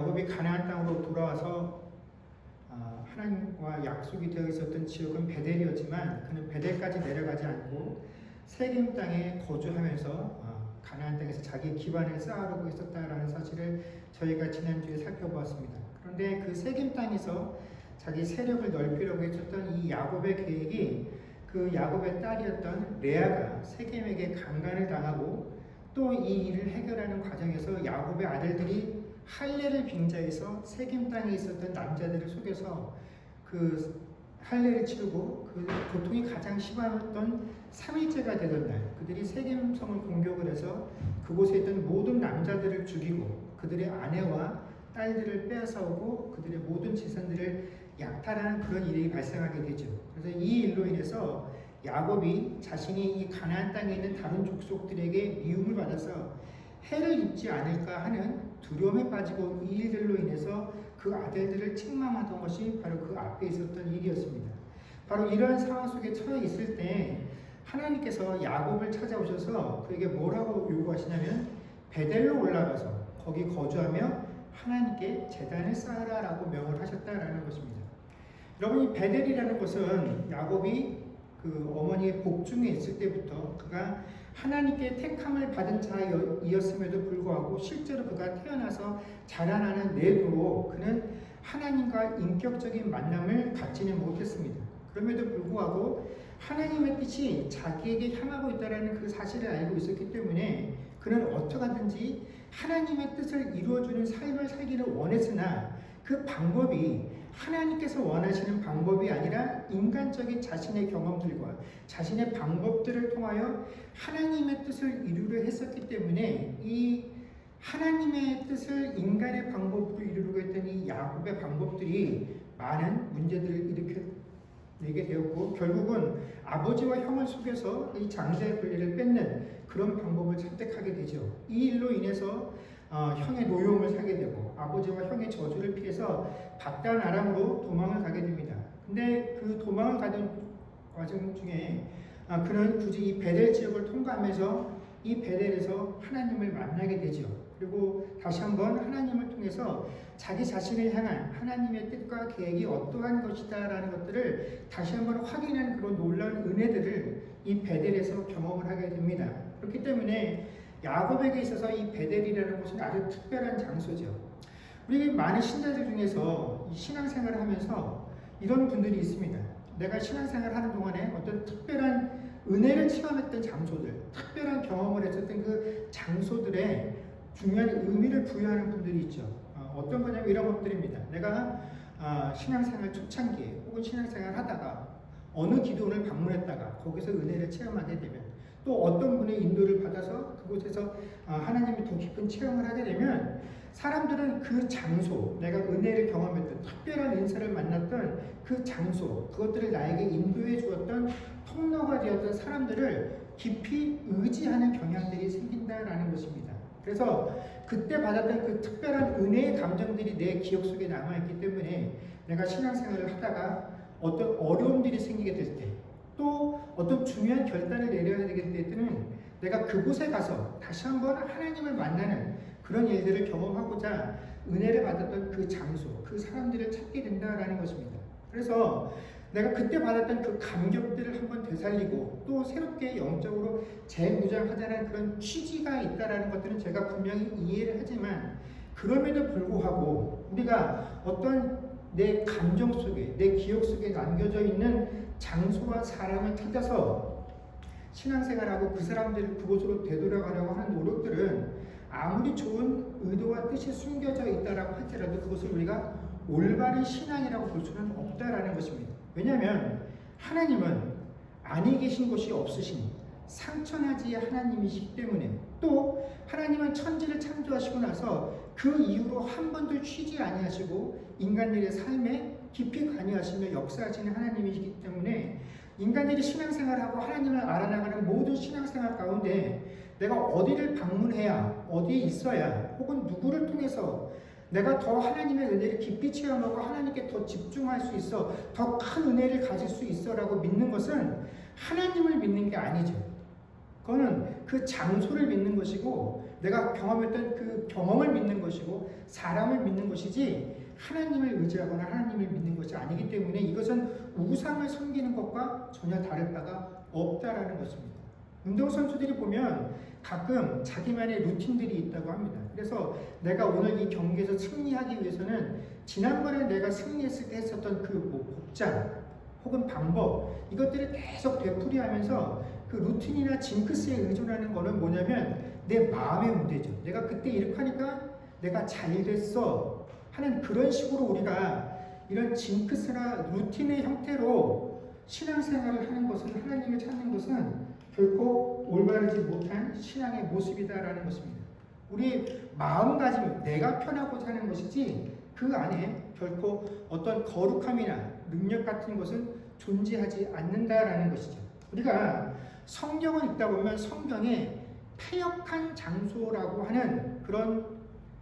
야곱이 가나안 땅으로 돌아와서 하나님과 약속이 되어 있었던 지역은 베델이었지만 그는 베델까지 내려가지 않고 세겜 땅에 거주하면서 가나안 땅에서 자기의 기반을 쌓아가고 있었다라는 사실을 저희가 지난주에 살펴보았습니다. 그런데 그 세겜 땅에서 자기 세력을 넓히려고 했었던 이 야곱의 계획이 그 야곱의 딸이었던 레아가 세겜에게 강간을 당하고 또 이 일을 해결하는 과정에서 야곱의 아들들이 할례를 빙자해서 세겜 땅에 있었던 남자들을 속여서 그 할례를 치르고 그 고통이 가장 심했던 3일째가 되던 날 그들이 세겜성을 공격을 해서 그곳에 있던 모든 남자들을 죽이고 그들의 아내와 딸들을 빼앗아오고 그들의 모든 재산들을 약탈하는 그런 일이 발생하게 되죠. 그래서 이 일로 인해서 야곱이 자신이 이 가나안 땅에 있는 다른 족속들에게 미움을 받아서 해를 입지 않을까 하는 두려움에 빠지고 이 일들로 인해서 그 아들들을 책망하던 것이 바로 그 앞에 있었던 일이었습니다. 바로 이러한 상황 속에 처해 있을 때 하나님께서 야곱을 찾아오셔서 그에게 뭐라고 요구하시냐면 베델로 올라가서 거기 거주하며 하나님께 제단을 쌓으라라고 명을 하셨다라는 것입니다. 여러분, 이 베델이라는 것은 야곱이 그 어머니의 복중에 있을 때부터 그가 하나님께 택함을 받은 자이었음에도 불구하고 실제로 그가 태어나서 자라나는 내도록 그는 하나님과 인격적인 만남을 갖지는 못했습니다. 그럼에도 불구하고 하나님의 뜻이 자기에게 향하고 있다는 그 사실을 알고 있었기 때문에 그는 어떻게 하든지 하나님의 뜻을 이루어주는 삶을 살기를 원했으나 그 방법이 하나님께서 원하시는 방법이 아니라 인간적인 자신의 경험들과 자신의 방법들을 통하여 하나님의 뜻을 이루려 했었기 때문에 이 하나님의 뜻을 인간의 방법으로 이루려고 했던 이 야곱의 방법들이 많은 문제들을 일으켜내게 되었고 결국은 아버지와 형을 속여서 이 장자의 권리를 뺏는 그런 방법을 선택하게 되죠. 이 일로 인해서 형의 노여움을 사게 되고 아버지와 형의 저주를 피해서 바단 아람으로 도망을 가게 됩니다. 근데 그 도망을 가던 과정 중에 그는 굳이 이 베델 지역을 통과하면서 이 베델에서 하나님을 만나게 되죠. 그리고 다시 한번 하나님을 통해서 자기 자신을 향한 하나님의 뜻과 계획이 어떠한 것이다라는 것들을 다시 한번 확인하는 그런 놀라운 은혜들을 이 베델에서 경험을 하게 됩니다. 그렇기 때문에 야곱에게 있어서 이 베델이라는 곳은 아주 특별한 장소죠. 우리 많은 신자들 중에서 이 신앙생활을 하면서 이런 분들이 있습니다. 내가 신앙생활을 하는 동안에 어떤 특별한 은혜를 체험했던 장소들, 특별한 경험을 했었던 그 장소들에 중요한 의미를 부여하는 분들이 있죠. 어떤 거냐면 이런 것들입니다. 내가 신앙생활 초창기에 혹은 신앙생활 하다가 어느 기도원을 방문했다가 거기서 은혜를 체험하게 되면 또 어떤 분의 인도를 받아서 그곳에서 하나님이 더 깊은 체험을 하게 되면 사람들은 그 장소, 내가 은혜를 경험했던 특별한 인사를 만났던 그 장소, 그것들을 나에게 인도해 주었던 통로가 되었던 사람들을 깊이 의지하는 경향들이 생긴다라는 것입니다. 그래서 그때 받았던 그 특별한 은혜의 감정들이 내 기억 속에 남아있기 때문에 내가 신앙생활을 하다가 어떤 어려움들이 생기게 될 때, 또 어떤 중요한 결단을 내려야 되게 될 때는 내가 그곳에 가서 다시 한번 하나님을 만나는 그런 일들을 경험하고자 은혜를 받았던 그 장소, 그 사람들을 찾게 된다라는 것입니다. 그래서 내가 그때 받았던 그 감격들을 한번 되살리고 또 새롭게 영적으로 재무장하자는 그런 취지가 있다라는 것들은 제가 분명히 이해를 하지만 그럼에도 불구하고 우리가 어떤 내 감정 속에, 내 기억 속에 남겨져 있는 장소와 사람을 찾아서 신앙생활하고 그 사람들을 그곳으로 되돌아가려고 하는 노력들은 아무리 좋은 의도와 뜻이 숨겨져 있다라고 할지라도 그것을 우리가 올바른 신앙이라고 볼 수는 없다라는 것입니다. 왜냐하면 하나님은 아니 계신 곳이 없으신 상천하지의 하나님이시기 때문에 또 하나님은 천지를 창조하시고 나서 그 이후로 한 번도 쉬지 아니하시고 인간들의 삶에 깊이 관여하시며 역사하시는 하나님이시기 때문에 인간들이 신앙생활하고 하나님을 알아나가는 모든 신앙생활 가운데 내가 어디를 방문해야, 어디에 있어야, 혹은 누구를 통해서 내가 더 하나님의 은혜를 깊이 체험하고 하나님께 더 집중할 수 있어, 더 큰 은혜를 가질 수 있어 라고 믿는 것은 하나님을 믿는 게 아니죠. 그거는 그 장소를 믿는 것이고 내가 경험했던 그 경험을 믿는 것이고 사람을 믿는 것이지 하나님을 의지하거나 하나님을 믿는 것이 아니기 때문에 이것은 우상을 섬기는 것과 전혀 다를 바가 없다라는 것입니다. 운동선수들이 보면 가끔 자기만의 루틴들이 있다고 합니다. 그래서 내가 오늘 이 경기에서 승리하기 위해서는 지난번에 내가 승리했을 때 했었던 그 복장 혹은 방법 이것들을 계속 되풀이하면서 그 루틴이나 징크스에 의존하는 거는 뭐냐면 내 마음의 문제죠. 내가 그때 이렇게 하니까 내가 잘 됐어 하는 그런 식으로 우리가 이런 징크스나 루틴의 형태로 신앙생활을 하는 것은 하나님을 찾는 것은 결코 올바르지 못한 신앙의 모습이다라는 것입니다. 우리 마음가짐, 내가 편하고자 하는 것이지 그 안에 결코 어떤 거룩함이나 능력 같은 것은 존재하지 않는다라는 것이죠. 우리가 성경을 읽다 보면 성경에 패역한 장소라고 하는 그런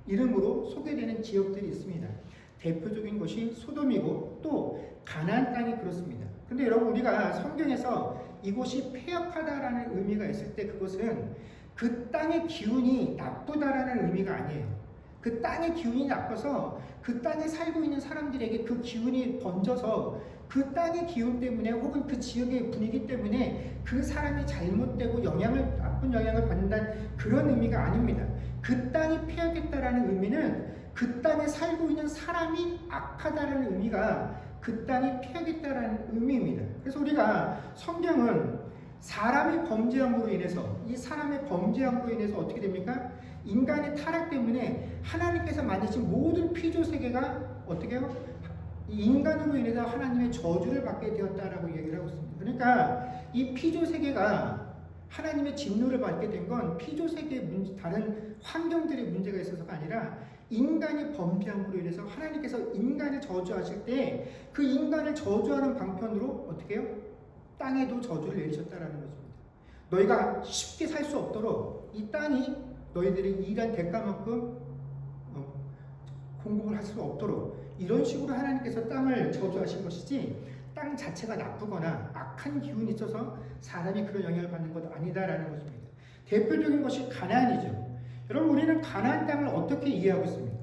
이름으로 소개되는 지역들이 있습니다. 대표적인 것이 소돔이고 또 가나안 땅이 그렇습니다. 근데 여러분 우리가 성경에서 이곳이 패역하다라는 의미가 있을 때 그것은 그 땅의 기운이 나쁘다라는 의미가 아니에요. 그 땅의 기운이 나빠서 그 땅에 살고 있는 사람들에게 그 기운이 번져서 그 땅의 기운 때문에 혹은 그 지역의 분위기 때문에 그 사람이 잘못되고 나쁜 영향을 받는다는 그런 의미가 아닙니다. 그 땅이 패역했다라는 의미는 그 땅에 살고 있는 사람이 악하다라는 의미가 그 땅이 패역했다라는 의미입니다. 그래서 우리가 성경은 사람의 범죄함으로 인해서 이 사람의 범죄함으로 인해서 어떻게 됩니까? 인간의 타락 때문에 하나님께서 만드신 모든 피조 세계가 어떻게 해요? 이 인간으로 인해서 하나님의 저주를 받게 되었다라고 얘기를 하고 있습니다. 그러니까 이 피조 세계가 하나님의 진노를 받게 된 건 피조 세계의 문제, 다른 환경들의 문제가 있어서가 아니라 인간의 범죄함으로 인해서 하나님께서 인간을 저주하실 때 그 인간을 저주하는 방편으로 어떻게 해요? 땅에도 저주를 내리셨다라는 것입니다. 너희가 쉽게 살 수 없도록 이 땅이 너희들이 일한 대가만큼 공급을 할 수 없도록 이런 식으로 하나님께서 땅을 저주하신 것이지 땅 자체가 나쁘거나 악한 기운이 있어서 사람이 그런 영향을 받는 것 아니다라는 것입니다. 대표적인 것이 가나안이죠. 여러분 우리는 가나안 땅을 어떻게 이해하고 있습니까?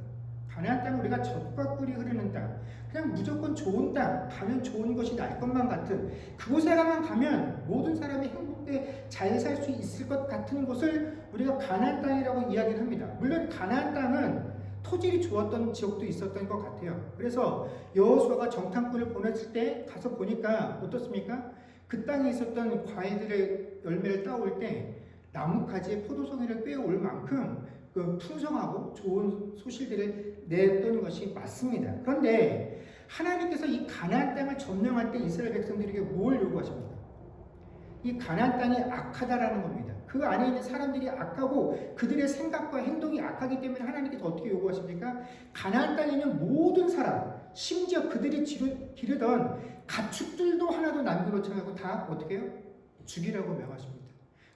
가나안 땅은 우리가 젖과 꿀이 흐르는 땅, 그냥 무조건 좋은 땅, 가면 좋은 것이 날 것만 같은 그곳에만 가면 모든 사람이 행복하게 잘 살 수 있을 것 같은 곳을 우리가 가나안 땅이라고 이야기를 합니다. 물론 가나안 땅은 토질이 좋았던 지역도 있었던 것 같아요. 그래서 여호수아가 정탐꾼을 보냈을 때 가서 보니까 어떻습니까? 그 땅에 있었던 과일들의 열매를 따올 때 나뭇가지에 포도송이를 꿰어올 만큼 그 풍성하고 좋은 소실들을 냈던 것이 맞습니다. 그런데 하나님께서 이 가나안 땅을 점령할 때 이스라엘 백성들에게 뭘 요구하십니까? 이 가나안 땅이 악하다라는 겁니다. 그 안에 있는 사람들이 악하고 그들의 생각과 행동이 악하기 때문에 하나님께서 어떻게 요구하십니까? 가나안 땅에 있는 모든 사람, 심지어 그들이 기르던 가축들도 하나도 남겨놓지 않고 다 어떻게 해요? 죽이라고 명하십니다.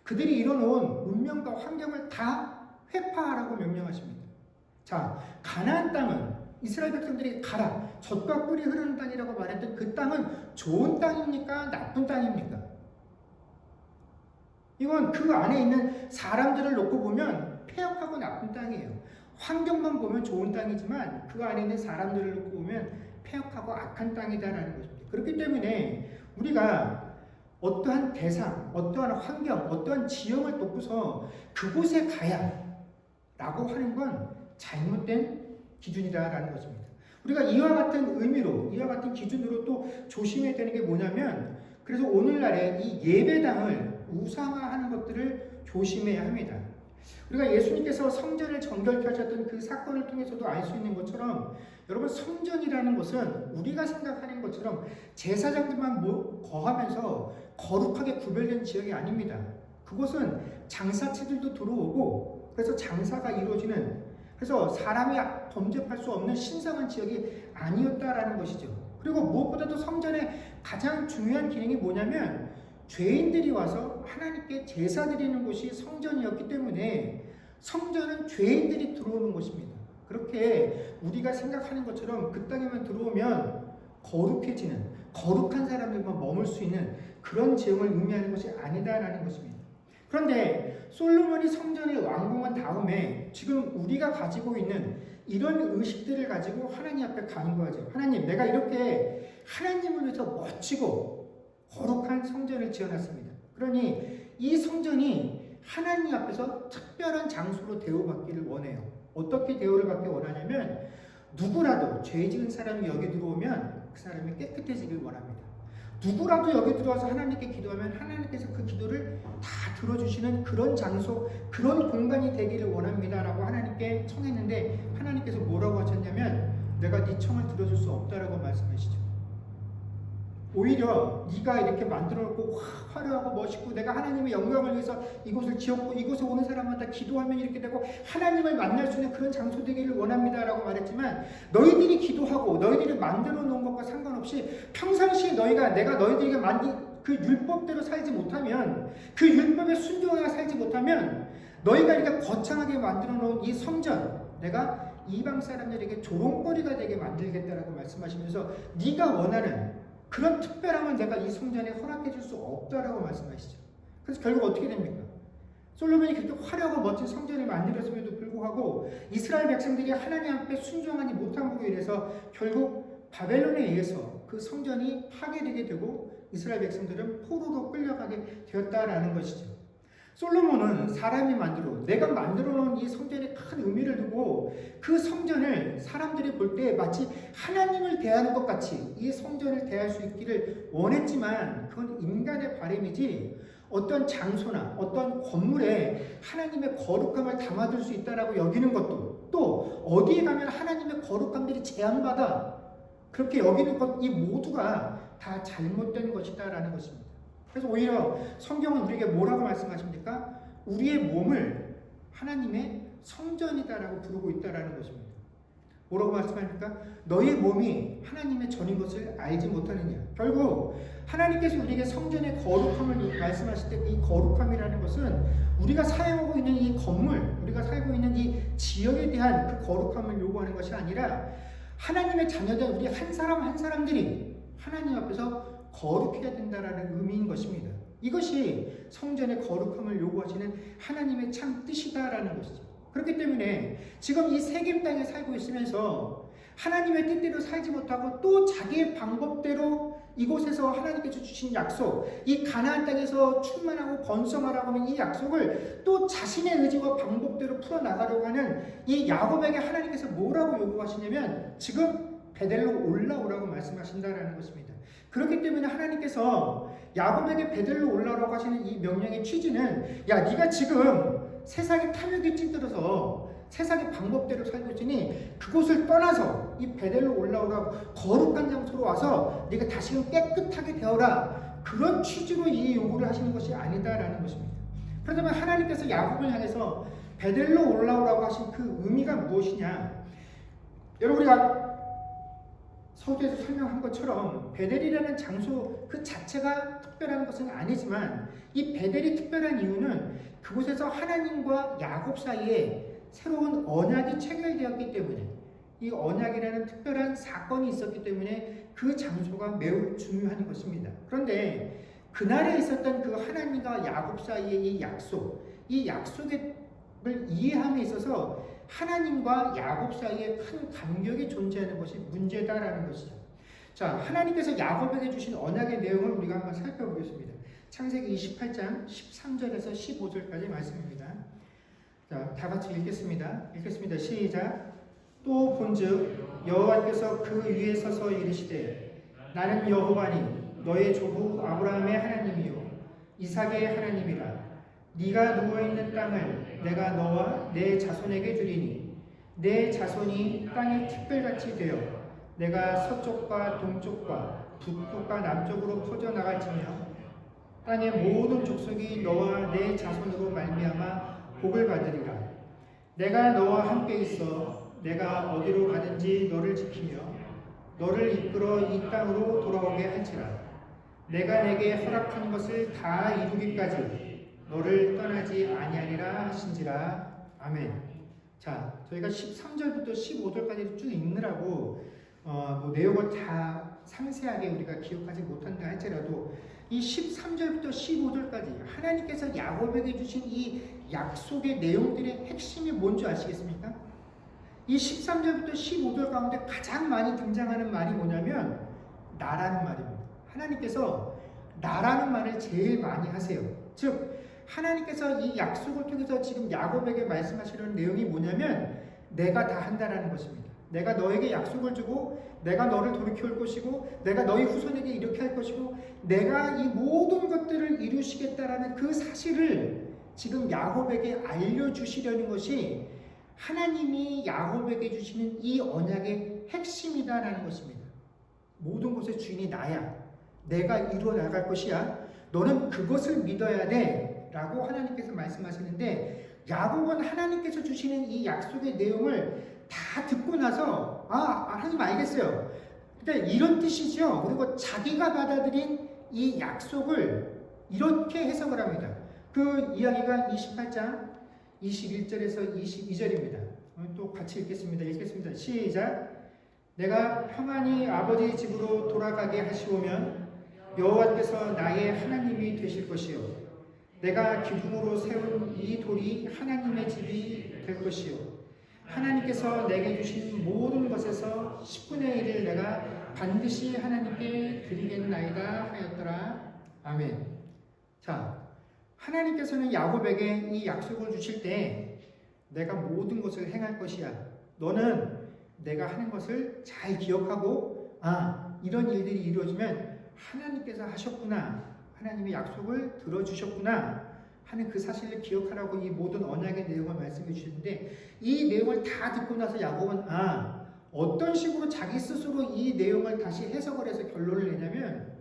그들이 이뤄놓은 문명과 환경을 다 회파하라고 명령하십니다. 자, 가나안 땅은 이스라엘 백성들이 가라, 젖과 꿀이 흐르는 땅이라고 말했던 그 땅은 좋은 땅입니까? 나쁜 땅입니까? 이건 그 안에 있는 사람들을 놓고 보면 폐역하고 나쁜 땅이에요. 환경만 보면 좋은 땅이지만 그 안에 있는 사람들을 놓고 보면 폐역하고 악한 땅이다라는 것입니다. 그렇기 때문에 우리가 어떠한 대상, 어떠한 환경, 어떠한 지형을 놓고서 그곳에 가야 라고 하는 건 잘못된 기준이다라는 것입니다. 우리가 이와 같은 의미로, 이와 같은 기준으로 또 조심해야 되는 게 뭐냐면 그래서 오늘날에 이 예배당을 우상화하는 것들을 조심해야 합니다. 우리가 예수님께서 성전을 정결케 하셨던 그 사건을 통해서도 알 수 있는 것처럼 여러분 성전이라는 것은 우리가 생각하는 것처럼 제사장들만 거하면서 거룩하게 구별된 지역이 아닙니다. 그곳은 장사치들도 들어오고 그래서 장사가 이루어지는 그래서 사람이 범접할 수 없는 신성한 지역이 아니었다라는 것이죠. 그리고 무엇보다도 성전의 가장 중요한 기능이 뭐냐면 죄인들이 와서 하나님께 제사 드리는 곳이 성전이었기 때문에 성전은 죄인들이 들어오는 곳입니다. 그렇게 우리가 생각하는 것처럼 그 땅에만 들어오면 거룩해지는 거룩한 사람들만 머물 수 있는 그런 지형을 의미하는 것이 아니다라는 것입니다. 그런데 솔로몬이 성전을 완공한 다음에 지금 우리가 가지고 있는 이런 의식들을 가지고 하나님 앞에 간구하죠. 하나님, 내가 이렇게 하나님을 위해서 멋지고 거룩한 성전을 지어놨습니다. 그러니 이 성전이 하나님 앞에서 특별한 장소로 대우받기를 원해요. 어떻게 대우를 받기 원하냐면 누구라도 죄 지은 사람이 여기 들어오면 그 사람이 깨끗해지길 원합니다. 누구라도 여기 들어와서 하나님께 기도하면 하나님께서 그 기도를 다 들어주시는 그런 장소, 그런 공간이 되기를 원합니다라고 하나님께 청했는데 하나님께서 뭐라고 하셨냐면 내가 네 청을 들어줄 수 없다라고 말씀하시죠. 오히려 네가 이렇게 만들어놓고 화려하고 멋있고 내가 하나님의 영광을 위해서 이곳을 지었고 이곳에 오는 사람마다 기도하면 이렇게 되고 하나님을 만날 수 있는 그런 장소 되기를 원합니다라고 말했지만 너희들이 기도하고 너희들이 만들어 놓은 것과 상관없이 평상시에 내가 너희들에게 만든 그 율법대로 살지 못하면 그 율법에 순종하여 살지 못하면 너희가 이렇게 거창하게 만들어 놓은 이 성전 내가 이방 사람들에게 조롱거리가 되게 만들겠다라고 말씀하시면서 네가 원하는 그런 특별함을 내가 이 성전에 허락해 줄 수 없다라고 말씀하시죠. 그래서 결국 어떻게 됩니까? 솔로몬이 그렇게 화려하고 멋진 성전을 만들었음에도 불구하고 이스라엘 백성들이 하나님 앞에 순종하지 못함으로 인해서 결국 바벨론에 의해서 그 성전이 파괴되게 되고 이스라엘 백성들은 포로로 끌려가게 되었다라는 것이죠. 솔로몬은 사람이 내가 만들어 놓은 이 성전에 큰 의미를 두고 그 성전을 사람들이 볼 때 마치 하나님을 대하는 것 같이 이 성전을 대할 수 있기를 원했지만 그건 인간의 바람이지 어떤 장소나 어떤 건물에 하나님의 거룩함을 담아둘 수 있다라고 여기는 것도 또 어디에 가면 하나님의 거룩함들이 제한받아 그렇게 여기는 것 이 모두가 다 잘못된 것이다라는 것입니다. 그래서 오히려 성경은 우리에게 뭐라고 말씀하십니까? 우리의 몸을 하나님의 성전이다라고 부르고 있다라는 것입니다. 뭐라고 말씀합니까? 너의 몸이 하나님의 전인 것을 알지 못하느냐. 결국 하나님께서 우리에게 성전의 거룩함을 말씀하실 때 이 거룩함이라는 것은 우리가 사용하고 있는 이 건물, 우리가 살고 있는 이 지역에 대한 그 거룩함을 요구하는 것이 아니라 하나님의 자녀된 우리 한 사람 한 사람들이 하나님 앞에서 거룩해야 된다라는 의미인 것입니다. 이것이 성전의 거룩함을 요구하시는 하나님의 참 뜻이다라는 것이죠. 그렇기 때문에 지금 이 세겜 땅에 살고 있으면서 하나님의 뜻대로 살지 못하고 또 자기의 방법대로 이곳에서 하나님께서 주신 약속, 이 가나안 땅에서 충만하고 번성하라고 하는 이 약속을 또 자신의 의지와 방법대로 풀어나가려고 하는 이 야곱에게 하나님께서 뭐라고 요구하시냐면 지금 베델로 올라오라고 말씀하신다라는 것입니다. 그렇기 때문에 하나님께서 야곱에게 베델로 올라오라고 하시는 이 명령의 취지는 야 네가 지금 세상의 탐욕에 찌들어서 세상의 방법대로 살고 있으니 그곳을 떠나서 이 베델로 올라오라고 거룩한 장소로 와서 네가 다시금 깨끗하게 되어라 그런 취지로 이 요구를 하시는 것이 아니다라는 것입니다. 그렇다면 하나님께서 야곱을 향해서 베델로 올라오라고 하신 그 의미가 무엇이냐? 여러분 우리가 서두에서 설명한 것처럼 베델이라는 장소 그 자체가 특별한 것은 아니지만 이 베델이 특별한 이유는 그곳에서 하나님과 야곱 사이에 새로운 언약이 체결되었기 때문에 이 언약이라는 특별한 사건이 있었기 때문에 그 장소가 매우 중요한 것입니다. 그런데 그날에 있었던 그 하나님과 야곱 사이의 이 약속을 이해함에 있어서 하나님과 야곱 사이에 큰 간격이 존재하는 것이 문제다라는 것이죠. 자, 하나님께서 야곱에게 주신 언약의 내용을 우리가 한번 살펴보겠습니다. 창세기 28장 13절에서 15절까지 말씀입니다. 자, 다 같이 읽겠습니다. 시작. 또 본즉 여호와께서 그 위에 서서 이르시되 나는 여호와니 너의 조부 아브라함의 하나님이요 이삭의 하나님이라. 네가 누워있는 땅을 내가 너와 내 자손에게 주리니 내 자손이 땅의 특별같이 되어 내가 서쪽과 동쪽과 북쪽과 남쪽으로 퍼져나갈지며 땅의 모든 족속이 너와 내 자손으로 말미암아 복을 받으리라. 내가 너와 함께 있어 내가 어디로 가든지 너를 지키며 너를 이끌어 이 땅으로 돌아오게 할지라. 내가 내게 허락한 것을 다 이루기까지 너를 떠나지 아니하리라 하신지라. 아멘. 자, 저희가 13절부터 15절까지 쭉 읽느라고 내용을 다 상세하게 우리가 기억하지 못한다 할지라도 이 13절부터 15절까지 하나님께서 야곱에게 주신 이 약속의 내용들의 핵심이 뭔지 아시겠습니까? 이 13절부터 15절 가운데 가장 많이 등장하는 말이 뭐냐면 나라는 말입니다. 하나님께서 나라는 말을 제일 많이 하세요. 즉 하나님께서 이 약속을 통해서 지금 야곱에게 말씀하시는 내용이 뭐냐면 내가 다 한다라는 것입니다. 내가 너에게 약속을 주고 내가 너를 돌이켜올 것이고 내가 너희 후손에게 이렇게 할 것이고 내가 이 모든 것들을 이루시겠다라는 그 사실을 지금 야곱에게 알려주시려는 것이 하나님이 야곱에게 주시는 이 언약의 핵심이다라는 것입니다. 모든 것의 주인이 나야. 내가 이루어 나갈 것이야. 너는 그것을 믿어야 돼 라고 하나님께서 말씀하시는데 야곱은 하나님께서 주시는 이 약속의 내용을 다 듣고 나서 하나님 알겠어요. 그러니까 이런 뜻이죠. 그리고 자기가 받아들인 이 약속을 이렇게 해석을 합니다. 그 이야기가 28장 21절에서 22절입니다. 또 같이 읽겠습니다. 시작. 내가 평안히 아버지 집으로 돌아가게 하시오면 여호와께서 나의 하나님이 되실 것이요 내가 기둥으로 세운 이 돌이 하나님의 집이 될 것이요 하나님께서 내게 주신 모든 것에서 10분의 1을 내가 반드시 하나님께 드리겠나이다 하였더라. 아멘. 자, 하나님께서는 야곱에게 이 약속을 주실 때 내가 모든 것을 행할 것이야. 너는 내가 하는 것을 잘 기억하고 이런 일들이 이루어지면 하나님께서 하셨구나. 하나님의 약속을 들어주셨구나 하는 그 사실을 기억하라고 이 모든 언약의 내용을 말씀해 주시는데 이 내용을 다 듣고 나서 야곱은 어떤 식으로 자기 스스로 이 내용을 다시 해석을 해서 결론을 내냐면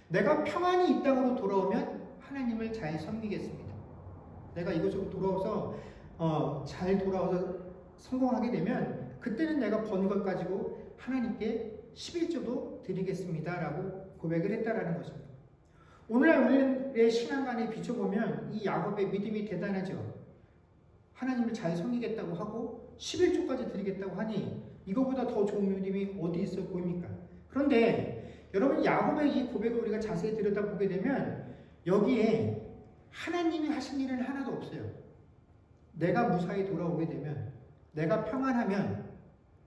내가 평안히 이 땅으로 돌아오면 하나님을 잘 섬기겠습니다. 내가 이곳으로 돌아와서 잘 돌아와서 성공하게 되면 그때는 내가 번 것 가지고 하나님께 11조도 드리겠습니다 라고 고백을 했다라는 것입니다. 오늘날 우리의 신앙관에 비춰보면 이 야곱의 믿음이 대단하죠. 하나님을 잘 섬기겠다고 하고 11조까지 드리겠다고 하니 이거보다 더 좋은 믿음이 어디 있어 보입니까? 그런데 여러분 야곱의 이 고백을 우리가 자세히 들여다보게 되면 여기에 하나님이 하신 일은 하나도 없어요. 내가 무사히 돌아오게 되면 내가 평안하면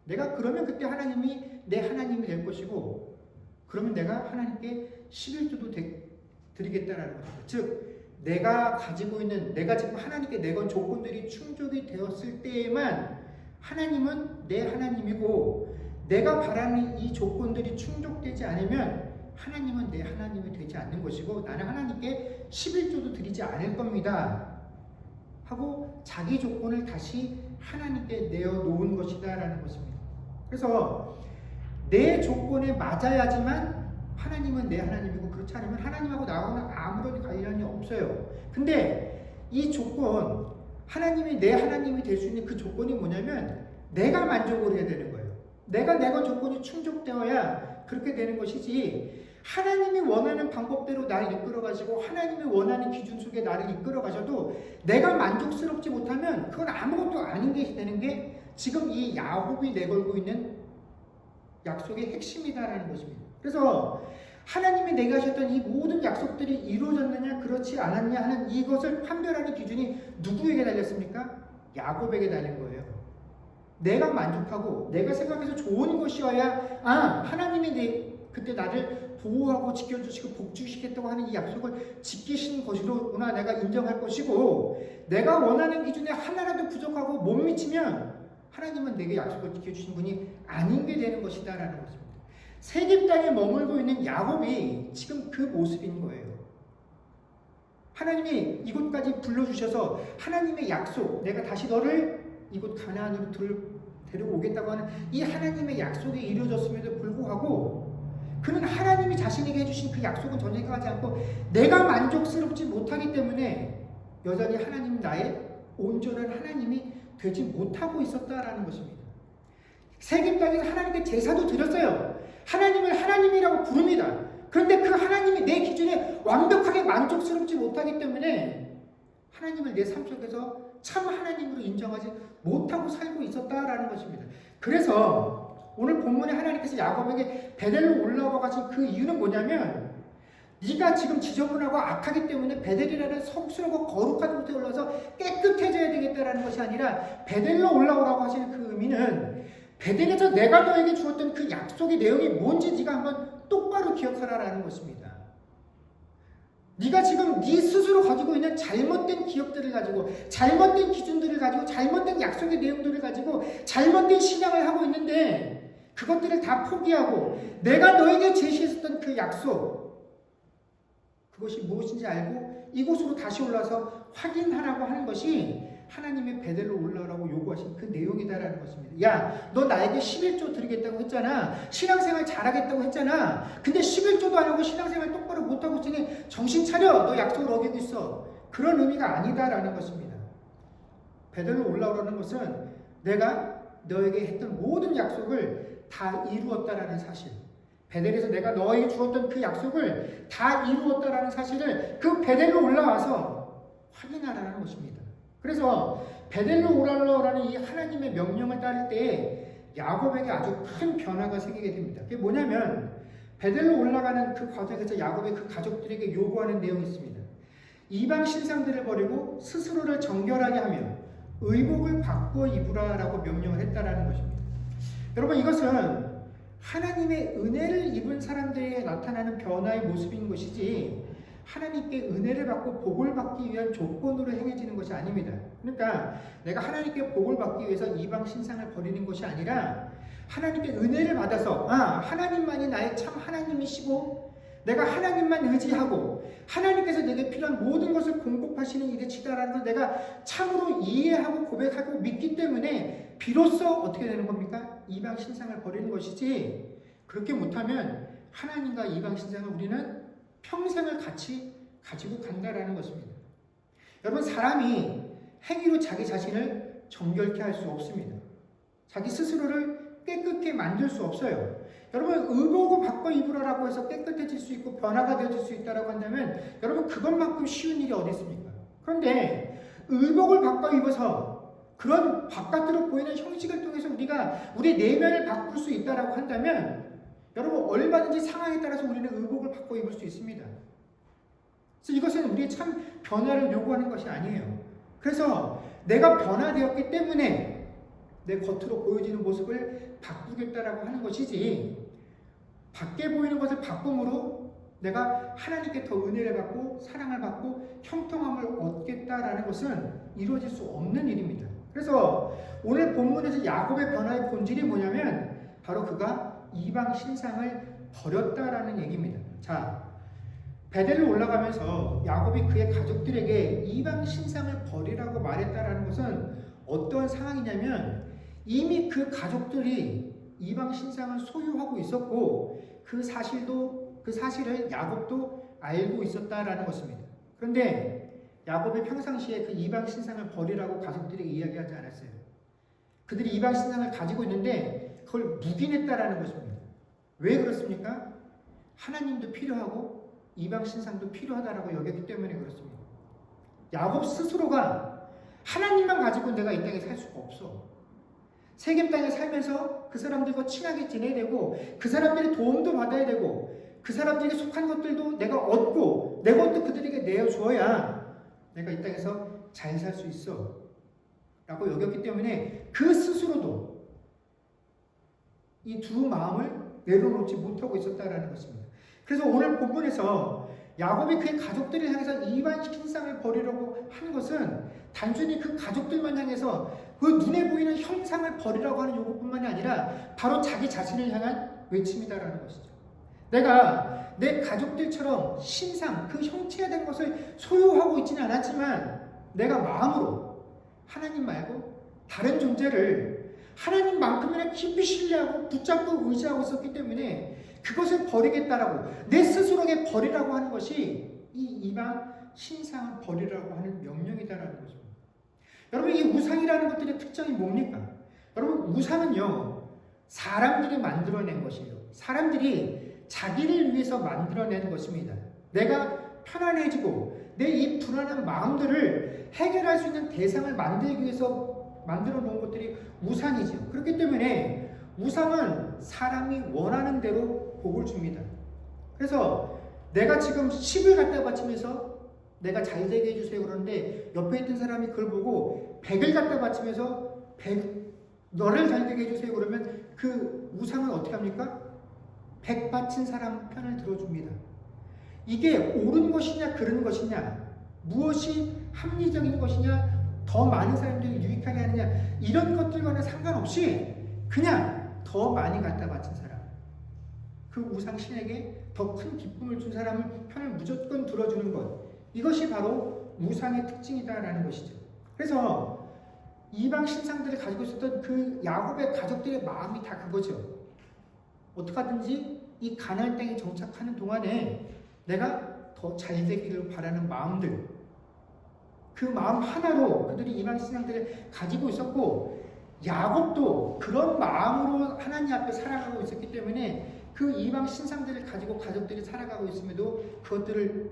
내가 그러면 그때 하나님이 내 하나님이 될 것이고 그러면 내가 하나님께 11조도 드리겠다라는 것입니다. 즉 내가 가지고 있는 내가 지금 하나님께 내건 조건들이 충족이 되었을 때에만 하나님은 내 하나님이고 내가 바라는 이 조건들이 충족되지 않으면 하나님은 내 하나님이 되지 않는 것이고 나는 하나님께 11조도 드리지 않을 겁니다 하고 자기 조건을 다시 하나님께 내어놓은 것이다 라는 것입니다. 그래서 내 조건에 맞아야지만 하나님은 내 하나님이고 그렇지 않으면 하나님하고 나하고는 아무런 관련이 없어요. 근데 이 조건 하나님이 내 하나님이 될 수 있는 그 조건이 뭐냐면 내가 만족을 해야 되는 거예요. 내가 내건 조건이 충족되어야 그렇게 되는 것이지 하나님이 원하는 방법대로 나를 이끌어가지고 하나님이 원하는 기준 속에 나를 이끌어가셔도 내가 만족스럽지 못하면 그건 아무것도 아닌 게 되는 게 지금 이 야곱이 내걸고 있는 약속의 핵심이다라는 것입니다. 그래서 하나님이 내게 하셨던 이 모든 약속들이 이루어졌느냐 그렇지 않았냐 하는 이것을 판별하는 기준이 누구에게 달렸습니까? 야곱에게 달린 거예요. 내가 만족하고 내가 생각해서 좋은 것이어야 하나님이 그때 나를 보호하고 지켜주시고 복주시겠다고 하는 이 약속을 지키신 것이로구나 내가 인정할 것이고 내가 원하는 기준에 하나라도 부족하고 못 미치면 하나님은 내게 약속을 지켜주신 분이 아닌 게 되는 것이다 라는 것입니다. 세겜 땅에 머물고 있는 야곱이 지금 그 모습인 거예요. 하나님이 이곳까지 불러주셔서 하나님의 약속 내가 다시 너를 이곳 가나안으로 데려오겠다고 하는 이 하나님의 약속이 이루어졌음에도 불구하고 그는 하나님이 자신에게 해주신 그 약속은 전쟁하지 않고 내가 만족스럽지 못하기 때문에 여전히 하나님 나의 온전한 하나님이 되지 못하고 있었다라는 것입니다. 세겜 땅에서 하나님께 제사도 드렸어요. 하나님을 하나님이라고 부릅니다. 그런데 그 하나님이 내 기준에 완벽하게 만족스럽지 못하기 때문에 하나님을 내 삶 속에서 참 하나님으로 인정하지 못하고 살고 있었다라는 것입니다. 그래서 오늘 본문에 하나님께서 야곱에게 베델로 올라와 가신 그 이유는 뭐냐면 네가 지금 지저분하고 악하기 때문에 베델이라는 성스럽고 거룩한 곳에 올라서 깨끗해져야 되겠다라는 것이 아니라 베델로 올라오라고 하시는 그 의미는 베델에서 내가 너에게 주었던 그 약속의 내용이 뭔지 네가 한번 똑바로 기억하라라는 것입니다. 네가 지금 네 스스로 가지고 있는 잘못된 기억들을 가지고 잘못된 기준들을 가지고 잘못된 약속의 내용들을 가지고 잘못된 신앙을 하고 있는데 그것들을 다 포기하고 내가 너에게 제시했었던 그 약속 그것이 무엇인지 알고 이곳으로 다시 올라서 확인하라고 하는 것이 하나님의 베델로 올라오라고 요구하신 그 내용이다라는 것입니다. 야, 너 나에게 11조 드리겠다고 했잖아. 신앙생활 잘하겠다고 했잖아. 근데 11조도 안 하고 신앙생활 똑바로 못하고 있으니 정신 차려. 너 약속을 어기고 있어. 그런 의미가 아니다라는 것입니다. 베델로 올라오라는 것은 내가 너에게 했던 모든 약속을 다 이루었다라는 사실. 베델에서 내가 너에게 주었던 그 약속을 다 이루었다라는 사실을 그 베델로 올라와서 확인하라는 것입니다. 그래서 베델로 오라라는 이 하나님의 명령을 따를 때에 야곱에게 아주 큰 변화가 생기게 됩니다. 그게 뭐냐면 베델로 올라가는 그 과정에서 야곱의 그 가족들에게 요구하는 내용이 있습니다. 이방 신상들을 버리고 스스로를 정결하게 하며 의복을 바꾸어 입으라라고 명령을 했다라는 것입니다. 여러분 이것은 하나님의 은혜를 입은 사람들에게 나타나는 변화의 모습인 것이지 하나님께 은혜를 받고 복을 받기 위한 조건으로 행해지는 것이 아닙니다. 그러니까 내가 하나님께 복을 받기 위해서 이방 신상을 버리는 것이 아니라 하나님께 은혜를 받아서 하나님만이 나의 참 하나님이시고 내가 하나님만 의지하고 하나님께서 내게 필요한 모든 것을 공급하시는 이르치다라는 걸 내가 참으로 이해하고 고백하고 믿기 때문에 비로소 어떻게 되는 겁니까? 이방 신상을 버리는 것이지 그렇게 못하면 하나님과 이방 신상을 우리는 평생을 같이 가지고 간다라는 것입니다. 여러분 사람이 행위로 자기 자신을 정결케 할 수 없습니다. 자기 스스로를 깨끗게 만들 수 없어요. 여러분 의복을 바꿔 입으라고 해서 깨끗해질 수 있고 변화가 되어질 수 있다고 한다면 여러분 그것만큼 쉬운 일이 어디 있습니까? 그런데 의복을 바꿔 입어서 그런 바깥으로 보이는 형식을 통해서 우리가 우리 내면을 바꿀 수 있다고 한다면 여러분 얼마든지 상황에 따라서 우리는 의복을 바꿔 입을 수 있습니다. 그래서 이것은 우리의 참 변화를 요구하는 것이 아니에요. 그래서 내가 변화되었기 때문에 내 겉으로 보여지는 모습을 바꾸겠다라고 하는 것이지 밖에 보이는 것을 바꿈으로 내가 하나님께 더 은혜를 받고 사랑을 받고 형통함을 얻겠다라는 것은 이루어질 수 없는 일입니다. 그래서 오늘 본문에서 야곱의 변화의 본질이 뭐냐면 바로 그가 이방 신상을 버렸다라는 얘기입니다. 자, 베델로 올라가면서 야곱이 그의 가족들에게 이방 신상을 버리라고 말했다라는 것은 어떠한 상황이냐면 이미 그 가족들이 이방 신상을 소유하고 있었고 그 사실을 야곱도 알고 있었다라는 것입니다. 그런데 야곱이 평상시에 그 이방 신상을 버리라고 가족들에게 이야기하지 않았어요. 그들이 이방 신상을 가지고 있는데 그걸 묵인했다라는 것입니다. 왜 그렇습니까? 하나님도 필요하고 이방 신상도 필요하다라고 여겼기 때문에 그렇습니다. 야곱 스스로가 하나님만 가지고 내가 이 땅에 살 수가 없어. 세겜 땅에 살면서 그 사람들과 친하게 지내야 되고 그 사람들의 도움도 받아야 되고 그 사람들에게 속한 것들도 내가 얻고 내 것도 그들에게 내어주어야 내가 이 땅에서 잘 살 수 있어 라고 여겼기 때문에 그 스스로도 이 두 마음을 내려놓지 못하고 있었다라는 것입니다. 그래서 오늘 본문에서 야곱이 그의 가족들을 향해서 이방 신상을 버리려고 하는 것은 단순히 그 가족들만 향해서 그 눈에 보이는 형상을 버리라고 하는 요구뿐만이 아니라 바로 자기 자신을 향한 외침이다라는 것이죠. 내가 내 가족들처럼 신상, 그 형체화된 것을 소유하고 있지는 않았지만 내가 마음으로 하나님 말고 다른 존재를 하나님만큼이나 깊이 신뢰하고 붙잡고 의지하고 있었기 때문에 그것을 버리겠다라고 내 스스로에게 버리라고 하는 것이 이 이방 신상을 버리라고 하는 명령이다라는 거죠. 여러분 이 우상이라는 것들의 특징이 뭡니까? 여러분 우상은요 사람들이 만들어낸 것이에요. 사람들이 자기를 위해서 만들어낸 것입니다. 내가 편안해지고 내 이 불안한 마음들을 해결할 수 있는 대상을 만들기 위해서 만들어 놓은 것들이 우상이죠. 그렇기 때문에 우상은 사람이 원하는 대로 복을 줍니다. 그래서 내가 지금 10을 갖다 바치면서 내가 잘 되게 해주세요 그러는데 옆에 있던 사람이 그걸 보고 100을 갖다 바치면서 너를 잘 되게 해주세요 그러면 그 우상은 어떻게 합니까? 100 바친 사람 편을 들어줍니다. 이게 옳은 것이냐 그른 것이냐, 무엇이 합리적인 것이냐, 더 많은 사람들이 유익하게 하느냐, 이런 것들과는 상관없이 그냥 더 많이 갖다 바친 사람, 그 우상 신에게 더 큰 기쁨을 준 사람을 편을 무조건 들어주는 것, 이것이 바로 우상의 특징이다라는 것이죠. 그래서 이방 신상들을 가지고 있었던 그 야곱의 가족들의 마음이 다 그거죠. 어떻게 하든지 이 가나안 땅에 정착하는 동안에 내가 더 잘 되기를 바라는 마음들, 그 마음 하나로 그들이 이방 신상들을 가지고 있었고, 야곱도 그런 마음으로 하나님 앞에 살아가고 있었기 때문에 그 이방 신상들을 가지고 가족들이 살아가고 있음에도 그것들을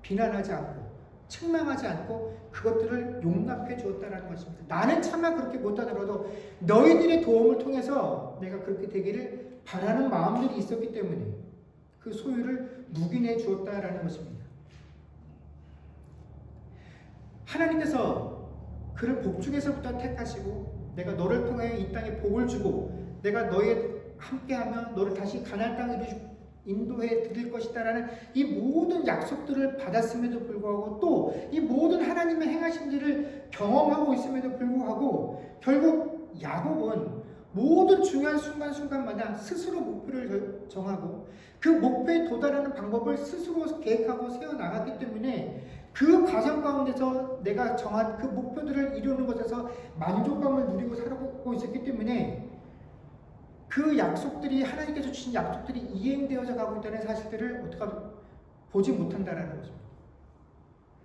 비난하지 않고 책망하지 않고 그것들을 용납해 주었다라는 것입니다. 나는 차마 그렇게 못하더라도 너희들의 도움을 통해서 내가 그렇게 되기를 바라는 마음들이 있었기 때문에 그 소유를 묵인해 주었다라는 것입니다. 하나님께서 그를 복중에서부터 택하시고 내가 너를 통해 이 땅에 복을 주고 내가 너희 함께하면 너를 다시 가나안 땅으로 인도해 드릴 것이다라는 이 모든 약속들을 받았음에도 불구하고 또 이 모든 하나님의 행하심들을 경험하고 있음에도 불구하고 결국 야곱은 모든 중요한 순간순간마다 스스로 목표를 정하고 그 목표에 도달하는 방법을 스스로 계획하고 세워나갔기 때문에 그 과정 가운데서 내가 정한 그 목표들을 이루는 것에서 만족감을 누리고 살아가고 있었기 때문에 그 약속들이, 하나님께서 주신 약속들이 이행되어져 가고 있다는 사실들을 어떻게 보지 못한다라는 것입니다.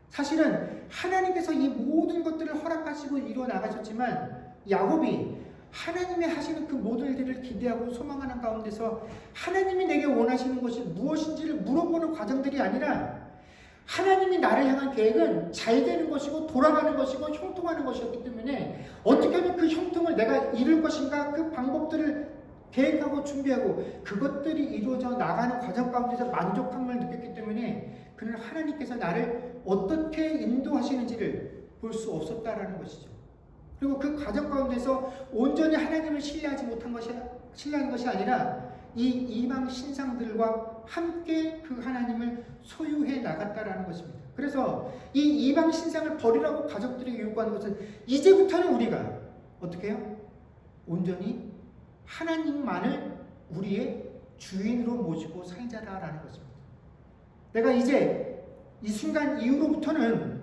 사실은 하나님께서 이 모든 것들을 허락하시고 이루어 나가셨지만 야곱이 하나님이 하시는 그 모든 일들을 기대하고 소망하는 가운데서 하나님이 내게 원하시는 것이 무엇인지를 물어보는 과정들이 아니라 하나님이 나를 향한 계획은 잘 되는 것이고 돌아가는 것이고 형통하는 것이었기 때문에 어떻게 하면 그 형통을 내가 이룰 것인가, 그 방법들을 계획하고 준비하고 그것들이 이루어져 나가는 과정 가운데서 만족감을 느꼈기 때문에 그는 하나님께서 나를 어떻게 인도하시는지를 볼 수 없었다라는 것이죠. 그리고 그 과정 가운데서 온전히 하나님을 신뢰하는 것이 아니라 이 이방 신상들과 함께 그 하나님을 소유해 나갔다라는 것입니다. 그래서 이 이방 신상을 버리라고 가족들이 요구하는 것은 이제부터는 우리가 어떻게 해요? 온전히 하나님만을 우리의 주인으로 모시고 살자라는 것입니다. 내가 이제 이 순간 이후로부터는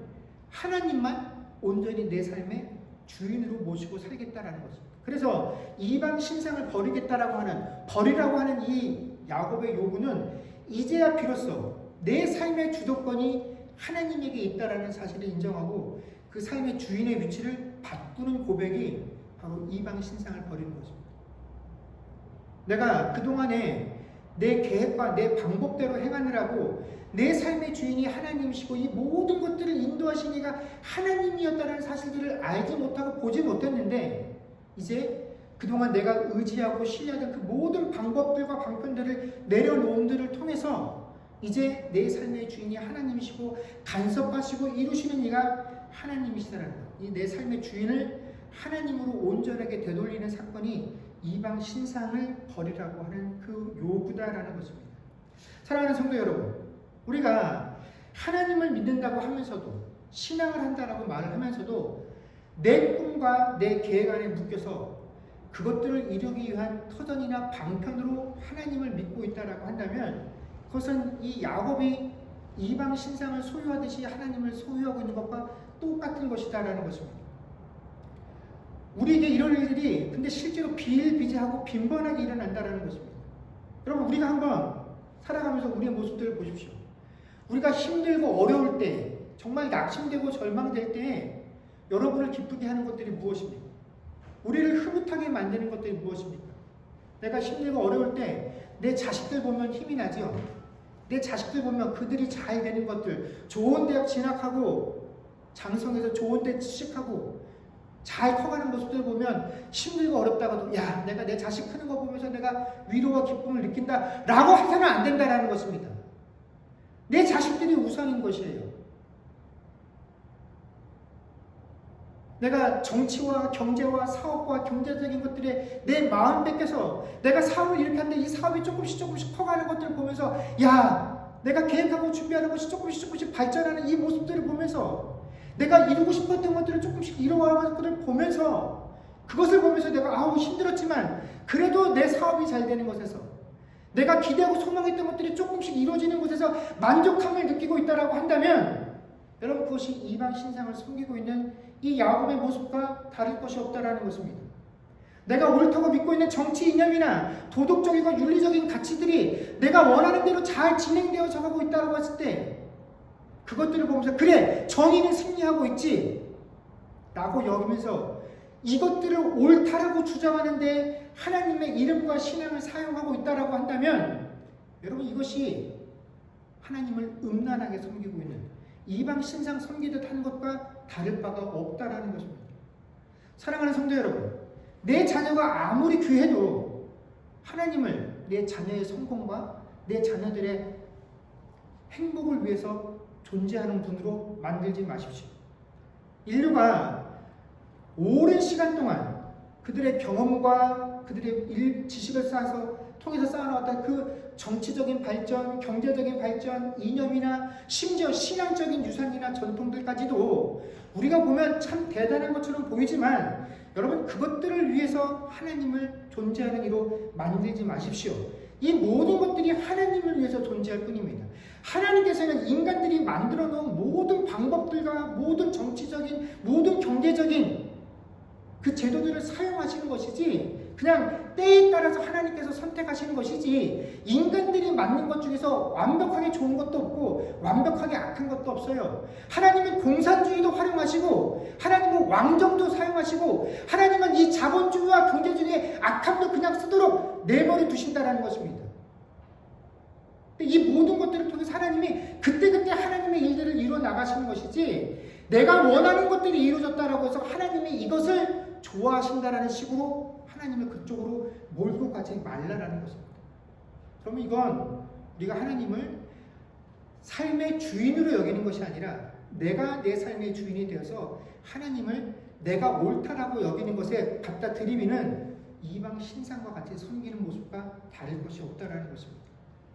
하나님만 온전히 내 삶의 주인으로 모시고 살겠다라는 것입니다. 그래서 이방 신상을 버리라고 하는 이 야곱의 요구는 이제야 비로소 내 삶의 주도권이 하나님에게 있다라는 사실을 인정하고 그 삶의 주인의 위치를 바꾸는 고백이 바로 이방 신상을 버리는 것입니다. 내가 그동안에 내 계획과 내 방법대로 행하느라고 내 삶의 주인이 하나님이시고 이 모든 것들을 인도하신 이가 하나님이었다는 사실들을 알지 못하고 보지 못했는데 이제 그동안 내가 의지하고 신뢰하던 그 모든 방법들과 방편들을 내려놓음들을 통해서 이제 내 삶의 주인이 하나님이시고 간섭하시고 이루시는 이가 하나님이시다라는 것, 이 내 삶의 주인을 하나님으로 온전하게 되돌리는 사건이 이방 신상을 버리라고 하는 그 요구다라는 것입니다. 사랑하는 성도 여러분, 우리가 하나님을 믿는다고 하면서도 신앙을 한다라고 말을 하면서도 내 꿈과 내 계획 안에 묶여서 그것들을 이루기 위한 터전이나 방편으로 하나님을 믿고 있다라고 한다면 그것은 이 야곱이 이방 신상을 소유하듯이 하나님을 소유하고 있는 것과 똑같은 것이다라는 것입니다. 우리에게 이런 일들이 근데 실제로 비일비재하고 빈번하게 일어난다는 것입니다. 여러분, 우리가 한번 살아가면서 우리의 모습들을 보십시오. 우리가 힘들고 어려울 때, 정말 낙심되고 절망될 때 여러분을 기쁘게 하는 것들이 무엇입니까? 우리를 흐뭇하게 만드는 것들이 무엇입니까? 내가 힘들고 어려울 때 내 자식들 보면 힘이 나죠. 내 자식들 보면 그들이 잘 되는 것들, 좋은 대학 진학하고 장성해서 좋은 데 취직하고 잘 커가는 모습들 보면 힘들고 어렵다가도 야, 내가 내 자식 크는 거 보면서 내가 위로와 기쁨을 느낀다 라고 해서는 안 된다라는 것입니다. 내 자식들이 우상인 것이에요. 내가 정치와 경제와 사업과 경제적인 것들에 내 마음 뺏겨서 내가 사업을 이렇게 하는데 이 사업이 조금씩 커가는 것들을 보면서 내가 계획하고 준비하는 것이 조금씩 발전하는 이 모습들을 보면서 내가 이루고 싶었던 것들을 조금씩 이루어가는 것들을 보면서 그것을 보면서 내가 힘들었지만 그래도 내 사업이 잘 되는 것에서 내가 기대하고 소망했던 것들이 조금씩 이루어지는 곳에서 만족함을 느끼고 있다라고 한다면 여러분 그것이 이방 신상을 섬기고 있는 이 야곱의 모습과 다를 것이 없다라는 것입니다. 내가 옳다고 믿고 있는 정치 이념이나 도덕적이고 윤리적인 가치들이 내가 원하는 대로 잘 진행되어져 가고 있다고 했을 때 그것들을 보면서 그래 정의는 승리하고 있지 라고 여기면서 이것들을 옳다라고 주장하는데 하나님의 이름과 신앙을 사용하고 있다라고 한다면 여러분 이것이 하나님을 음란하게 섬기고 있는 이방 신상 섬기듯 하는 것과 다를 바가 없다라는 것입니다. 사랑하는 성도 여러분, 내 자녀가 아무리 귀해도 하나님을 내 자녀의 성공과 내 자녀들의 행복을 위해서 존재하는 분으로 만들지 마십시오. 인류가 오랜 시간 동안 그들의 경험과 그들의 지식을 통해서 쌓아놓았던 그 정치적인 발전, 경제적인 발전, 이념이나 심지어 신앙적인 유산이나 전통들까지도 우리가 보면 참 대단한 것처럼 보이지만 여러분 그것들을 위해서 하나님을 존재하는 이로 만들지 마십시오. 이 모든 것들이 하나님을 위해서 존재할 뿐입니다. 하나님께서는 인간들이 만들어 놓은 모든 방법들과 모든 정치적인, 모든 경제적인 그 제도들을 사용하시는 것이지 그냥 때에 따라서 하나님께서 선택하시는 것이지 인간들이 만든 것 중에서 완벽하게 좋은 것도 없고 완벽하게 악한 것도 없어요. 하나님은 공산주의도 활용하시고 하나님은 왕정도 사용하시고 하나님은 이 자본주의와 경제주의의 악함도 그냥 쓰도록 내버려 두신다는 것입니다. 이 모든 것들을 통해서 하나님이 그때그때 하나님의 일들을 이루어 나가시는 것이지 내가 원하는 것들이 이루어졌다라고 해서 하나님이 이것을 좋아하신다라는 식으로 하나님을 그쪽으로 몰고 가지 말라라는 것입니다. 그러면 이건 우리가 하나님을 삶의 주인으로 여기는 것이 아니라 내가 내 삶의 주인이 되어서 하나님을 내가 옳다라고 여기는 것에 갖다 들이미는 이방 신상과 같이 섬기는 모습과 다를 것이 없다라는 것입니다.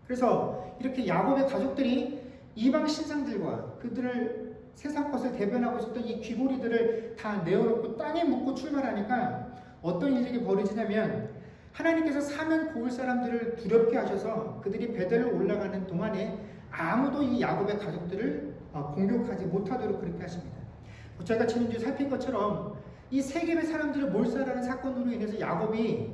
그래서 이렇게 야곱의 가족들이 이방 신상들과 그들을 세상 것을 대변하고 있었던 이 귀고리들을 다 내어놓고 땅에 묻고 출발하니까 어떤 일들이 벌어지냐면 하나님께서 사면 고을 사람들을 두렵게 하셔서 그들이 베델로 올라가는 동안에 아무도 이 야곱의 가족들을 공격하지 못하도록 그렇게 하십니다. 저희가 지난주에 살핀 것처럼 이 세겜의 사람들을 몰살하는 사건으로 인해서 야곱이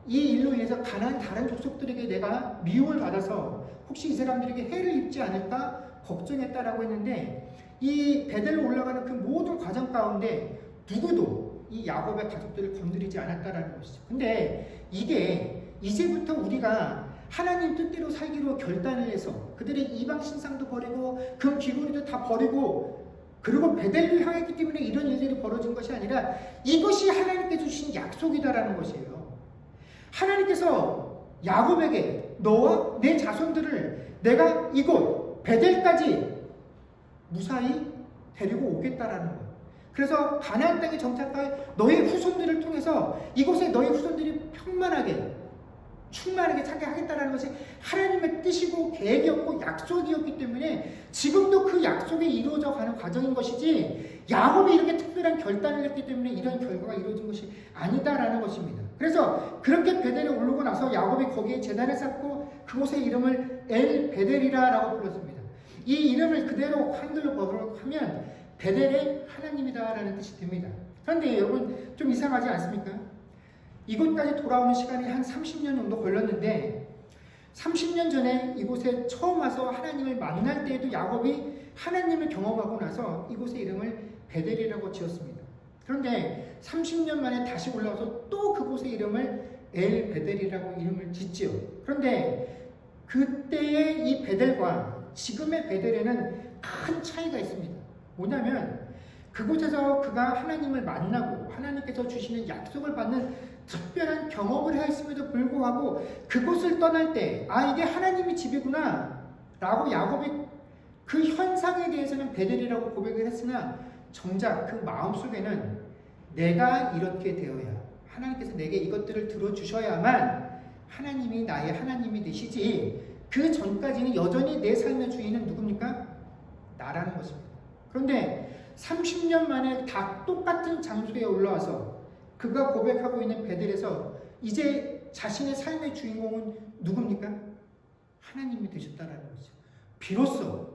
이 일로 인해서 가나안 다른 족속들에게 내가 미움을 받아서 혹시 이 사람들에게 해를 입지 않을까 걱정했다라고 했는데 이 베델로 올라가는 그 모든 과정 가운데 누구도 이 야곱의 가족들을 건드리지 않았다라는 것이죠. 근데 이게 이제부터 우리가 하나님 뜻대로 살기로 결단을 해서 그들의 이방 신상도 버리고 그 귀고리도 다 버리고 그리고 베델로 향했기 때문에 이런 일들이 벌어진 것이 아니라 이것이 하나님께 주신 약속이다라는 것이에요. 하나님께서 야곱에게 너와 내 자손들을 내가 이곳 베델까지 무사히 데리고 오겠다라는 것. 그래서 가나안 땅에 정착할 너의 후손들을 통해서 이곳에 너의 후손들이 평만하게 충만하게 차게 하겠다라는 것이 하나님의 뜻이고 계획이었고 약속이었기 때문에 지금도 그 약속이 이루어져 가는 과정인 것이지 야곱이 이렇게 특별한 결단을 했기 때문에 이런 결과가 이루어진 것이 아니다라는 것입니다. 그래서 그렇게 베델에 오르고 나서 야곱이 거기에 제단을 쌓고 그곳의 이름을 엘 베델이라라고 불렀습니다. 이 이름을 그대로 한글로 번역하면 베델의 하나님이다라는 뜻이 됩니다. 그런데 여러분 좀 이상하지 않습니까? 이곳까지 돌아오는 시간이 한 30년 정도 걸렸는데 30년 전에 이곳에 처음 와서 하나님을 만날 때에도 야곱이 하나님을 경험하고 나서 이곳의 이름을 베델이라고 지었습니다. 그런데 30년 만에 다시 올라와서 또 그곳의 이름을 엘 베델이라고 이름을 짓지요. 그런데 그때의 이 베델과 지금의 베델에는 큰 차이가 있습니다. 뭐냐면 그곳에서 그가 하나님을 만나고 하나님께서 주시는 약속을 받는 특별한 경험을 했음에도 불구하고 그곳을 떠날 때 이게 하나님의 집이구나 라고 야곱이 그 현상에 대해서는 베델이라고 고백을 했으나 정작 그 마음속에는 내가 이렇게 되어야, 하나님께서 내게 이것들을 들어주셔야만 하나님이 나의 하나님이 되시지, 그 전까지는 여전히 내 삶의 주인은 누굽니까? 나라는 것입니다. 그런데 30년 만에 다 똑같은 장소에 올라와서 그가 고백하고 있는 베델에서 이제 자신의 삶의 주인공은 누굽니까? 하나님이 되셨다라는 거죠. 비로소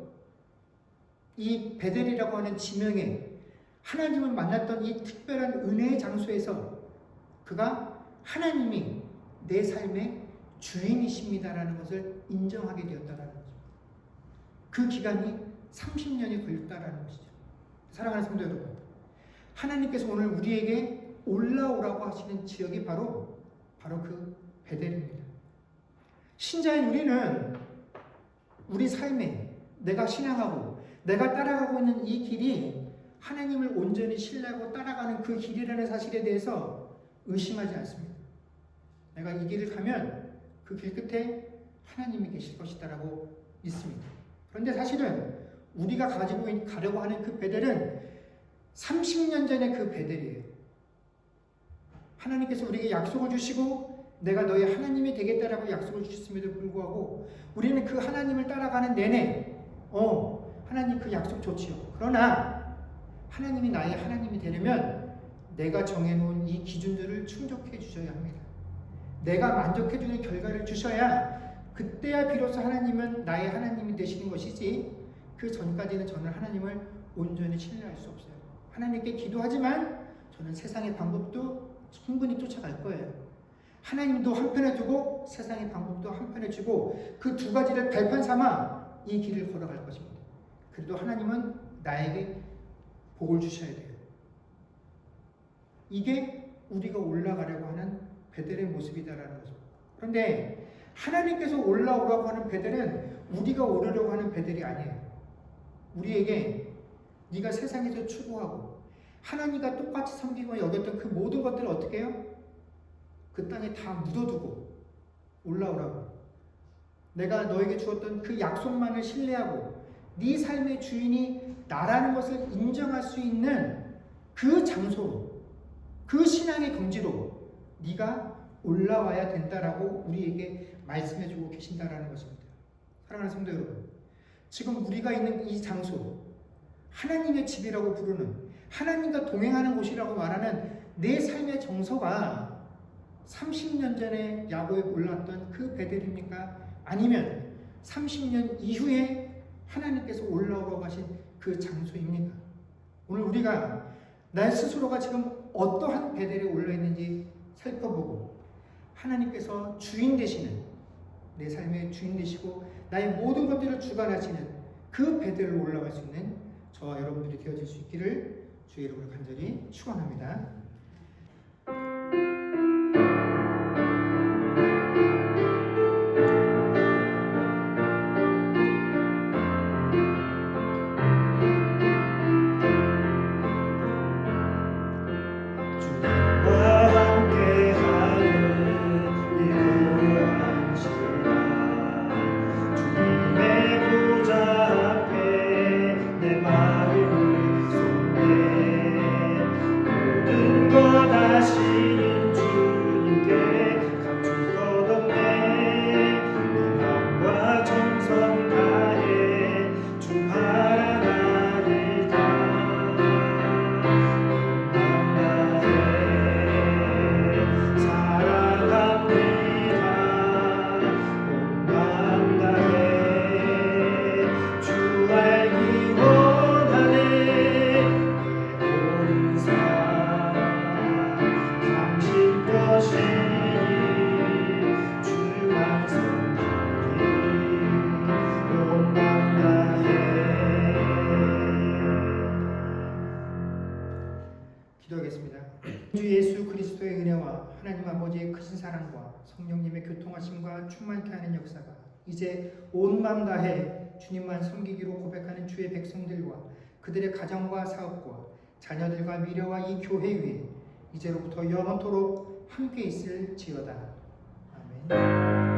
이 베델이라고 하는 지명에 하나님을 만났던 이 특별한 은혜의 장소에서 그가 하나님이 내 삶의 주인이십니다라는 것을 인정하게 되었다라는 거죠. 그 기간이 30년이 걸렸다라는 것이죠. 사랑하는 성도 여러분, 하나님께서 오늘 우리에게 올라오라고 하시는 지역이 바로 그 베델입니다. 신자인 우리는 우리 삶에 내가 신앙하고 내가 따라가고 있는 이 길이 하나님을 온전히 신뢰하고 따라가는 그 길이라는 사실에 대해서 의심하지 않습니다. 내가 이 길을 가면 그 길 끝에 하나님이 계실 것이다라고 믿습니다. 그런데 사실은 우리가 가려고 하는 그 베델은 30년 전의 그 베델이에요. 하나님께서 우리에게 약속을 주시고 내가 너희 하나님이 되겠다라고 약속을 주셨음에도 불구하고 우리는 그 하나님을 따라가는 내내 하나님 그 약속 좋지요. 그러나 하나님이 나의 하나님이 되려면 내가 정해놓은 이 기준들을 충족해 주셔야 합니다. 내가 만족해주는 결과를 주셔야 그때야 비로소 하나님은 나의 하나님이 되시는 것이지, 그 전까지는 저는 하나님을 온전히 신뢰할 수 없어요. 하나님께 기도하지만 저는 세상의 방법도 충분히 쫓아갈 거예요. 하나님도 한편에 두고 세상의 방법도 한편에 주고 그 두 가지를 발판 삼아 이 길을 걸어갈 것입니다. 그래도 하나님은 나에게 복을 주셔야 돼요. 이게 우리가 올라가려고 하는 베델의 모습이다라는 거죠. 그런데 하나님께서 올라오라고 하는 베델은 우리가 오르려고 하는 베델이 아니에요. 우리에게 네가 세상에서 추구하고 하나님과 똑같이 섬기고 여겼던 그 모든 것들을 어떻게 해요? 그 땅에 다 묻어두고 올라오라고. 내가 너에게 주었던 그 약속만을 신뢰하고 네 삶의 주인이 나라는 것을 인정할 수 있는 그 장소로, 그 신앙의 경지로 네가 올라와야 된다라고 우리에게 말씀해주고 계신다라는 것입니다. 사랑하는 성도 여러분, 지금 우리가 있는 이 장소, 하나님의 집이라고 부르는, 하나님과 동행하는 곳이라고 말하는 내 삶의 정서가 30년 전에 야고에 올랐던 그 베델입니까? 아니면 30년 이후에 하나님께서 올라오라고 하신 그 장소입니까? 오늘 우리가 나 스스로가 지금 어떠한 베델에 올라 있는지 살펴보고 하나님께서 주인 되시는, 내 삶의 주인 되시고 나의 모든 것들을 주관하시는 그 베델로 올라갈 수 있는 저와 여러분들이 되어질 수 있기를 주의 이름으로 간절히 축원합니다. 기도하겠습니다. 주 예수 그리스도의 은혜와 하나님 아버지의 크신 사랑과 성령님의 교통하심과 충만케 하는 역사가 이제 온 마음 다해 주님만 섬기기로 고백하는 주의 백성들과 그들의 가정과 사업과 자녀들과 미래와 이 교회 위에 이제로부터 영원토록 함께 있을지어다. 아멘.